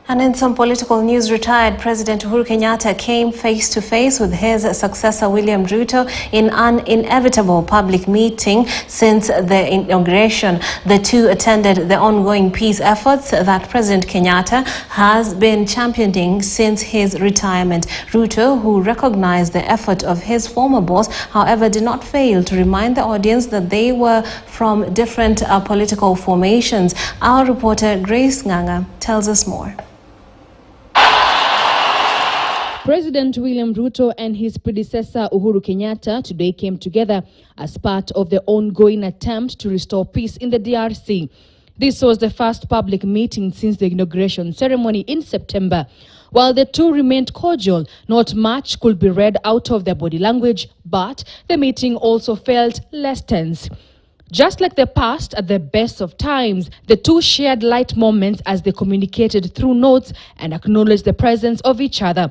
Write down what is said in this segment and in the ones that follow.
And in some political news, retired President Uhuru Kenyatta came face-to-face with his successor William Ruto in an inevitable public meeting since the inauguration. The two attended the ongoing peace efforts that President Kenyatta has been championing since his retirement. Ruto, who recognized the effort of his former boss, however, did not fail to remind the audience that they were from different political formations. Our reporter Grace Nganga tells us more. President William Ruto and his predecessor Uhuru Kenyatta today came together as part of the ongoing attempt to restore peace in the DRC. This was the first public meeting since the inauguration ceremony in September. While the two remained cordial, not much could be read out of their body language, but the meeting also felt less tense. Just like the past, at the best of times, the two shared light moments as they communicated through notes and acknowledged the presence of each other.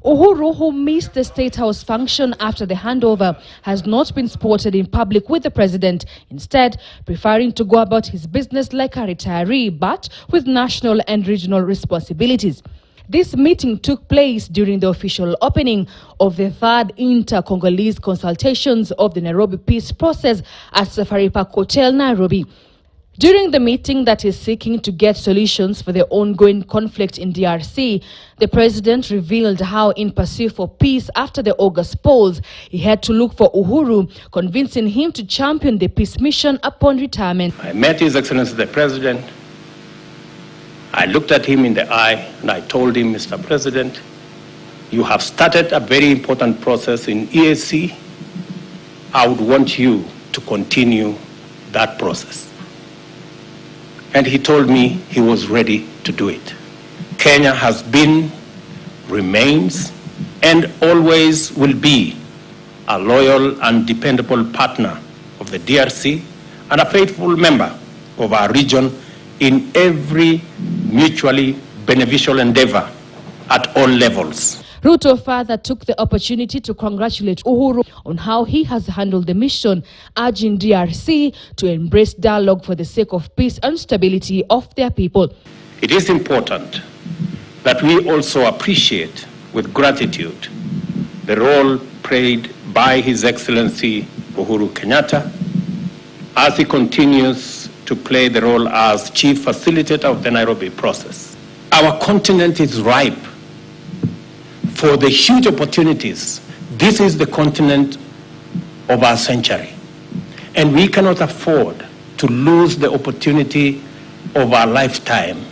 Uhuru, who missed the State House function after the handover, has not been spotted in public with the president, instead preferring to go about his business like a retiree, but with national and regional responsibilities. This meeting took place during the official opening of the third inter-Congolese consultations of the Nairobi peace process at Safari Park Hotel, Nairobi. During the meeting that is seeking to get solutions for the ongoing conflict in DRC, the president revealed how, in pursuit for peace after the August polls, he had to look for Uhuru, convincing him to champion the peace mission upon retirement. I met His Excellency the President. I looked at him in the eye and I told him, Mr. President, you have started a very important process in EAC. I would want you to continue that process. And he told me he was ready to do it. Kenya has been, remains, and always will be a loyal and dependable partner of the DRC and a faithful member of our region in every mutually beneficial endeavor at all levels. Ruto further took the opportunity to congratulate Uhuru on how he has handled the mission, urging DRC to embrace dialogue for the sake of peace and stability of their people. It is important that we also appreciate with gratitude the role played by His Excellency Uhuru Kenyatta as he continues to play the role as chief facilitator of the Nairobi process. Our continent is ripe for the huge opportunities. This is the continent of our century, and we cannot afford to lose the opportunity of our lifetime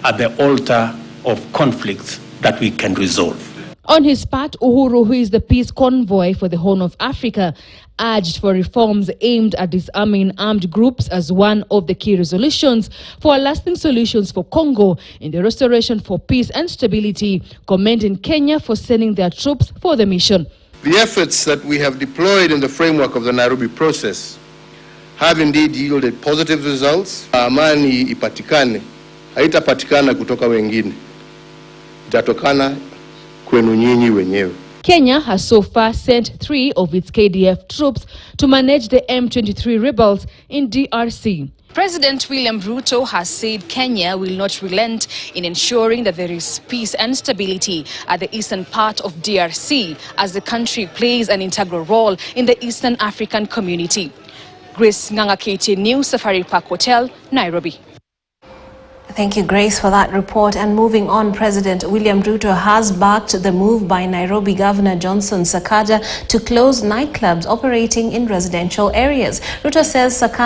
at the altar of conflicts that we can resolve. On his part, Uhuru, who is the peace convoy for the Horn of Africa, urged for reforms aimed at disarming armed groups as one of the key resolutions for lasting solutions for Congo in the restoration for peace and stability, commending Kenya for sending their troops for the mission. The efforts that we have deployed in the framework of the Nairobi process have indeed yielded positive results. Amani ipatikane, haitapatikana kutoka wengine, itatokana kwenu nyinyi wenyewe. Kenya has so far sent 3 of its KDF troops to manage the M23 rebels in DRC. President William Ruto has said Kenya will not relent in ensuring that there is peace and stability at the eastern part of DRC as the country plays an integral role in the Eastern African community. Grace Nganga, KTN News, Safari Park Hotel, Nairobi. Thank you, Grace, for that report. And moving on, President William Ruto has backed the move by Nairobi Governor Johnson Sakaja to close nightclubs operating in residential areas. Ruto says Sakaja